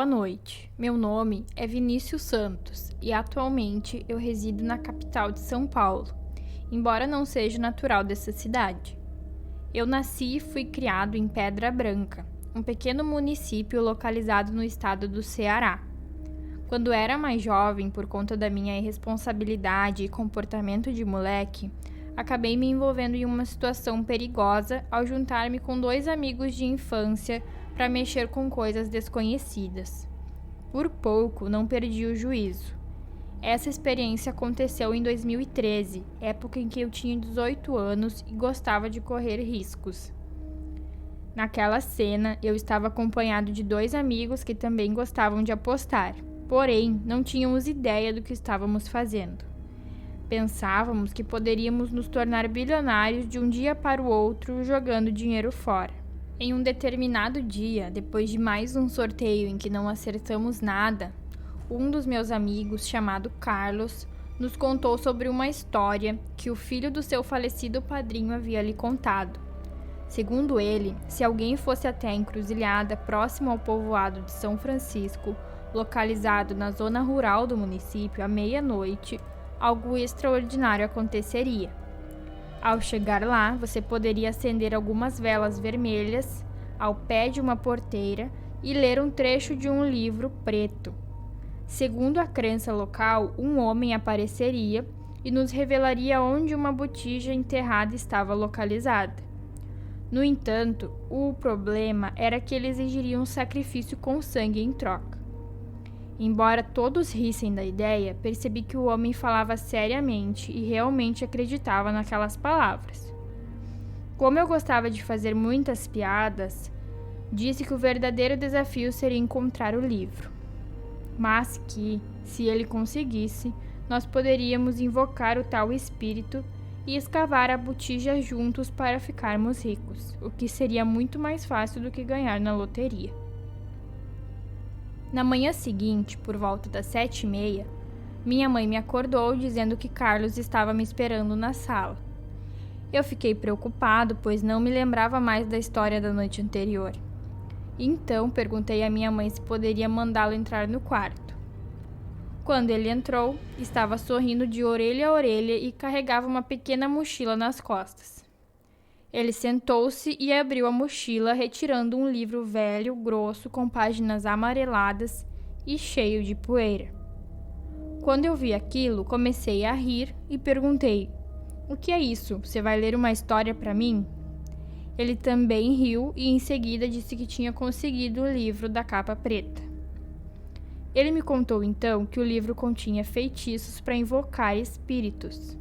Boa noite, meu nome é Vinícius Santos e atualmente eu resido na capital de São Paulo, embora não seja natural dessa cidade. Eu nasci e fui criado em Pedra Branca, um pequeno município localizado no estado do Ceará. Quando era mais jovem, por conta da minha irresponsabilidade e comportamento de moleque, acabei me envolvendo em uma situação perigosa ao juntar-me com 2 amigos de infância para mexer com coisas desconhecidas. Por pouco, não perdi o juízo. Essa experiência aconteceu em 2013, época em que eu tinha 18 anos e gostava de correr riscos. Naquela cena, eu estava acompanhado de 2 amigos que também gostavam de apostar, porém, não tínhamos ideia do que estávamos fazendo. Pensávamos que poderíamos nos tornar bilionários de um dia para o outro jogando dinheiro fora. Em um determinado dia, depois de mais um sorteio em que não acertamos nada, um dos meus amigos, chamado Carlos, nos contou sobre uma história que o filho do seu falecido padrinho havia lhe contado. Segundo ele, se alguém fosse até a encruzilhada próximo ao povoado de São Francisco, localizado na zona rural do município, à meia-noite, algo extraordinário aconteceria. Ao chegar lá, você poderia acender algumas velas vermelhas ao pé de uma porteira e ler um trecho de um livro preto. Segundo a crença local, um homem apareceria e nos revelaria onde uma botija enterrada estava localizada. No entanto, o problema era que ele exigiria um sacrifício com sangue em troca. Embora todos rissem da ideia, percebi que o homem falava seriamente e realmente acreditava naquelas palavras. Como eu gostava de fazer muitas piadas, disse que o verdadeiro desafio seria encontrar o livro. Mas que, se ele conseguisse, nós poderíamos invocar o tal espírito e escavar a botija juntos para ficarmos ricos, o que seria muito mais fácil do que ganhar na loteria. Na manhã seguinte, por volta das 7h30, minha mãe me acordou dizendo que Carlos estava me esperando na sala. Eu fiquei preocupado, pois não me lembrava mais da história da noite anterior. Então, perguntei à minha mãe se poderia mandá-lo entrar no quarto. Quando ele entrou, estava sorrindo de orelha a orelha e carregava uma pequena mochila nas costas. Ele sentou-se e abriu a mochila, retirando um livro velho, grosso, com páginas amareladas e cheio de poeira. Quando eu vi aquilo, comecei a rir e perguntei: "O que é isso? Você vai ler uma história para mim?" Ele também riu e em seguida disse que tinha conseguido o livro da capa preta. Ele me contou então que o livro continha feitiços para invocar espíritos.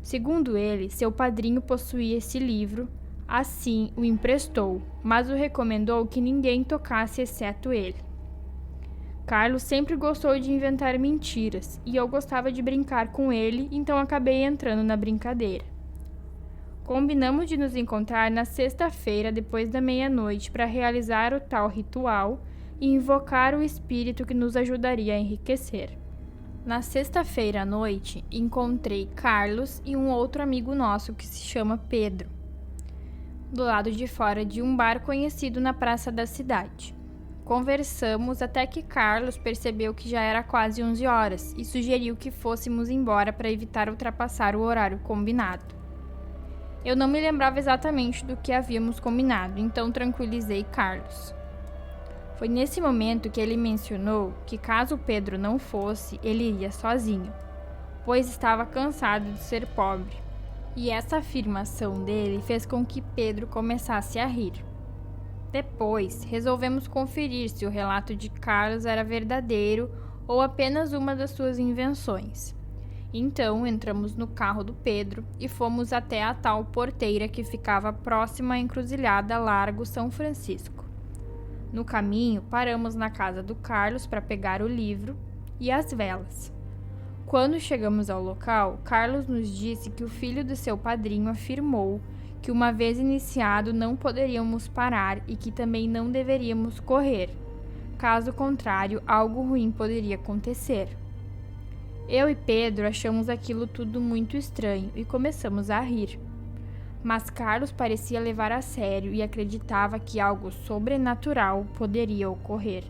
Segundo ele, seu padrinho possuía esse livro, assim o emprestou, mas o recomendou que ninguém tocasse exceto ele. Carlos sempre gostou de inventar mentiras, e eu gostava de brincar com ele, então acabei entrando na brincadeira. Combinamos de nos encontrar na sexta-feira, depois da meia-noite, para realizar o tal ritual e invocar o espírito que nos ajudaria a enriquecer. Na sexta-feira à noite, encontrei Carlos e um outro amigo nosso que se chama Pedro, do lado de fora de um bar conhecido na praça da cidade. Conversamos até que Carlos percebeu que já era quase 11 horas e sugeriu que fôssemos embora para evitar ultrapassar o horário combinado. Eu não me lembrava exatamente do que havíamos combinado, então tranquilizei Carlos. Foi nesse momento que ele mencionou que caso Pedro não fosse, ele iria sozinho, pois estava cansado de ser pobre. E essa afirmação dele fez com que Pedro começasse a rir. Depois, resolvemos conferir se o relato de Carlos era verdadeiro ou apenas uma das suas invenções. Então, entramos no carro do Pedro e fomos até a tal porteira que ficava próxima à encruzilhada Largo São Francisco. No caminho, paramos na casa do Carlos para pegar o livro e as velas. Quando chegamos ao local, Carlos nos disse que o filho do seu padrinho afirmou que uma vez iniciado não poderíamos parar e que também não deveríamos correr. Caso contrário, algo ruim poderia acontecer. Eu e Pedro achamos aquilo tudo muito estranho e começamos a rir. Mas Carlos parecia levar a sério e acreditava que algo sobrenatural poderia ocorrer.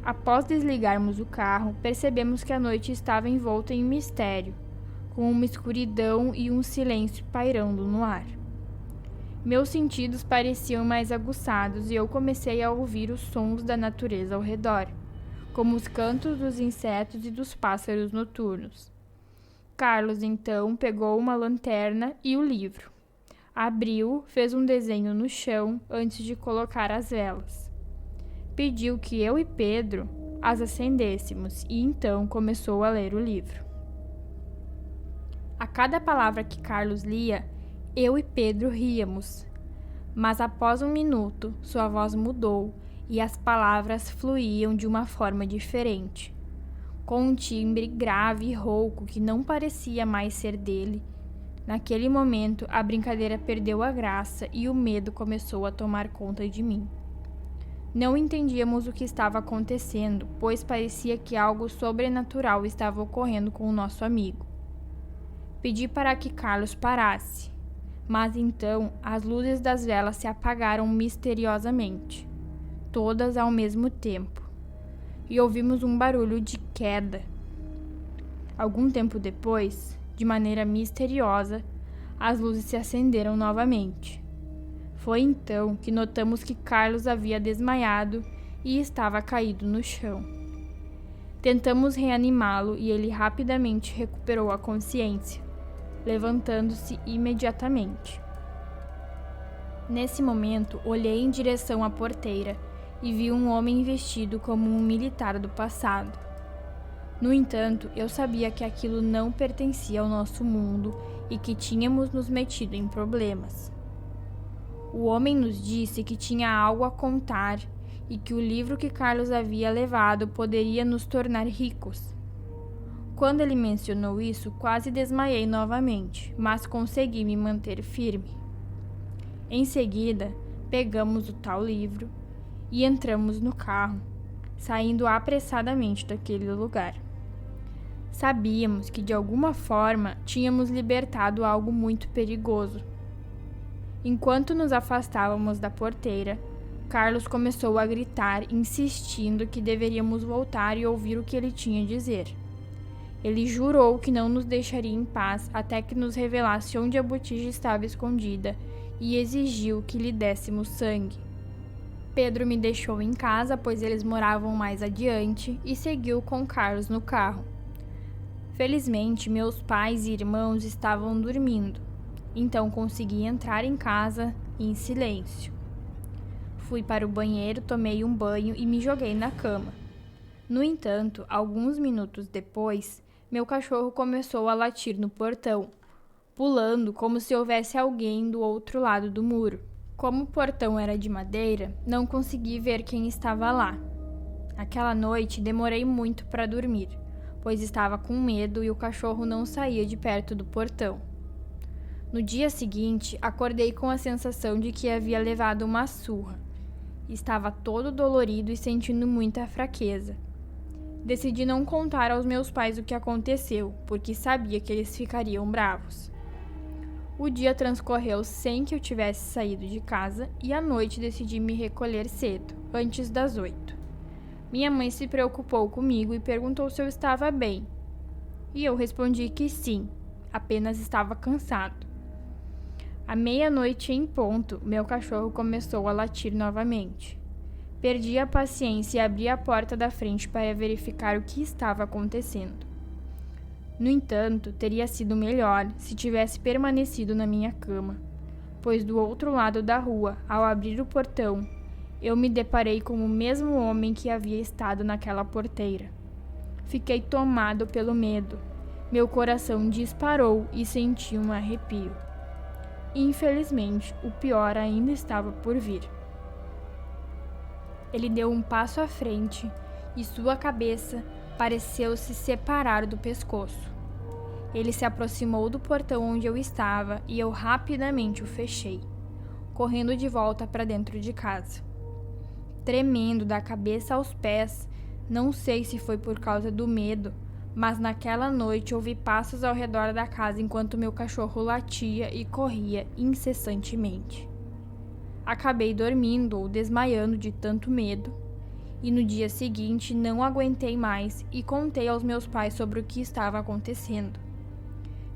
Após desligarmos o carro, percebemos que a noite estava envolta em mistério, com uma escuridão e um silêncio pairando no ar. Meus sentidos pareciam mais aguçados e eu comecei a ouvir os sons da natureza ao redor, como os cantos dos insetos e dos pássaros noturnos. Carlos, então, pegou uma lanterna e o livro. Abriu, fez um desenho no chão antes de colocar as velas. Pediu que eu e Pedro as acendêssemos e então começou a ler o livro. A cada palavra que Carlos lia, eu e Pedro ríamos. Mas após um minuto, sua voz mudou e as palavras fluíam de uma forma diferente, com um timbre grave e rouco que não parecia mais ser dele. Naquele momento, a brincadeira perdeu a graça e o medo começou a tomar conta de mim. Não entendíamos o que estava acontecendo, pois parecia que algo sobrenatural estava ocorrendo com o nosso amigo. Pedi para que Carlos parasse, mas então as luzes das velas se apagaram misteriosamente, todas ao mesmo tempo, e ouvimos um barulho de queda. Algum tempo depois, de maneira misteriosa, as luzes se acenderam novamente. Foi então que notamos que Carlos havia desmaiado e estava caído no chão. Tentamos reanimá-lo e ele rapidamente recuperou a consciência, levantando-se imediatamente. Nesse momento, olhei em direção à porteira e vi um homem vestido como um militar do passado. No entanto, eu sabia que aquilo não pertencia ao nosso mundo e que tínhamos nos metido em problemas. O homem nos disse que tinha algo a contar e que o livro que Carlos havia levado poderia nos tornar ricos. Quando ele mencionou isso, quase desmaiei novamente, mas consegui me manter firme. Em seguida, pegamos o tal livro e entramos no carro, saindo apressadamente daquele lugar. Sabíamos que, de alguma forma, tínhamos libertado algo muito perigoso. Enquanto nos afastávamos da porteira, Carlos começou a gritar, insistindo que deveríamos voltar e ouvir o que ele tinha a dizer. Ele jurou que não nos deixaria em paz até que nos revelasse onde a botija estava escondida e exigiu que lhe dessemos sangue. Pedro me deixou em casa, pois eles moravam mais adiante, e seguiu com Carlos no carro. Felizmente, meus pais e irmãos estavam dormindo, então consegui entrar em casa em silêncio. Fui para o banheiro, tomei um banho e me joguei na cama. No entanto, alguns minutos depois, meu cachorro começou a latir no portão, pulando como se houvesse alguém do outro lado do muro. Como o portão era de madeira, não consegui ver quem estava lá. Aquela noite demorei muito para dormir, pois estava com medo e o cachorro não saía de perto do portão. No dia seguinte, acordei com a sensação de que havia levado uma surra. Estava todo dolorido e sentindo muita fraqueza. Decidi não contar aos meus pais o que aconteceu, porque sabia que eles ficariam bravos. O dia transcorreu sem que eu tivesse saído de casa e à noite decidi me recolher cedo, antes das 8. Minha mãe se preocupou comigo e perguntou se eu estava bem. E eu respondi que sim, apenas estava cansado. À meia-noite em ponto, meu cachorro começou a latir novamente. Perdi a paciência e abri a porta da frente para verificar o que estava acontecendo. No entanto, teria sido melhor se tivesse permanecido na minha cama, pois do outro lado da rua, ao abrir o portão, eu me deparei com o mesmo homem que havia estado naquela porteira. Fiquei tomado pelo medo. Meu coração disparou e senti um arrepio. Infelizmente, o pior ainda estava por vir. Ele deu um passo à frente e sua cabeça pareceu se separar do pescoço. Ele se aproximou do portão onde eu estava e eu rapidamente o fechei, correndo de volta para dentro de casa. Tremendo da cabeça aos pés, não sei se foi por causa do medo, mas naquela noite ouvi passos ao redor da casa enquanto meu cachorro latia e corria incessantemente. Acabei dormindo ou desmaiando de tanto medo, E no dia seguinte não aguentei mais e contei aos meus pais sobre o que estava acontecendo.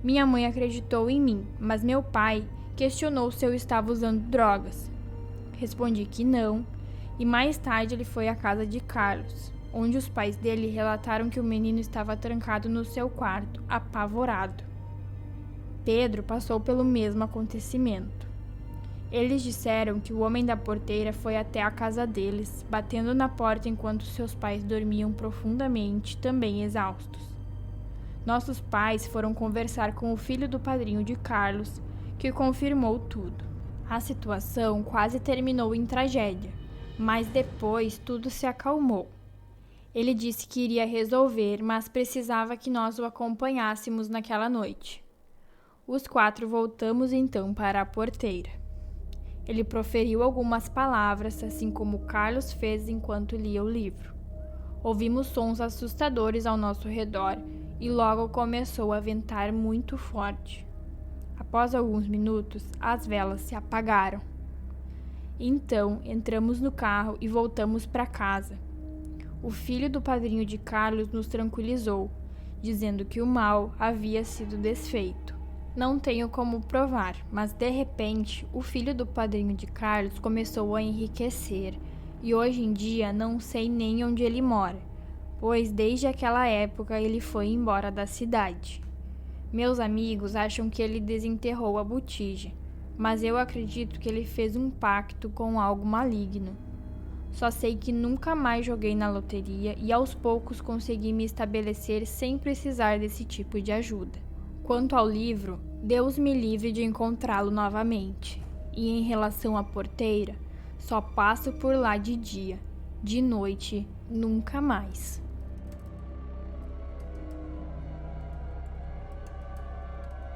Minha mãe acreditou em mim, mas meu pai questionou se eu estava usando drogas. Respondi que não, e mais tarde ele foi à casa de Carlos, onde os pais dele relataram que o menino estava trancado no seu quarto, apavorado. Pedro passou pelo mesmo acontecimento. Eles disseram que o homem da porteira foi até a casa deles, batendo na porta enquanto seus pais dormiam profundamente, também exaustos. Nossos pais foram conversar com o filho do padrinho de Carlos, que confirmou tudo. A situação quase terminou em tragédia, mas depois tudo se acalmou. Ele disse que iria resolver, mas precisava que nós o acompanhássemos naquela noite. Os 4 voltamos então para a porteira. Ele proferiu algumas palavras, assim como Carlos fez enquanto lia o livro. Ouvimos sons assustadores ao nosso redor e logo começou a ventar muito forte. Após alguns minutos, as velas se apagaram. Então, entramos no carro e voltamos para casa. O filho do padrinho de Carlos nos tranquilizou, dizendo que o mal havia sido desfeito. Não tenho como provar, mas de repente, o filho do padrinho de Carlos começou a enriquecer e hoje em dia não sei nem onde ele mora, pois desde aquela época ele foi embora da cidade. Meus amigos acham que ele desenterrou a botija, mas eu acredito que ele fez um pacto com algo maligno. Só sei que nunca mais joguei na loteria e aos poucos consegui me estabelecer sem precisar desse tipo de ajuda. Quanto ao livro, Deus me livre de encontrá-lo novamente. E em relação à porteira, só passo por lá de dia. De noite, nunca mais.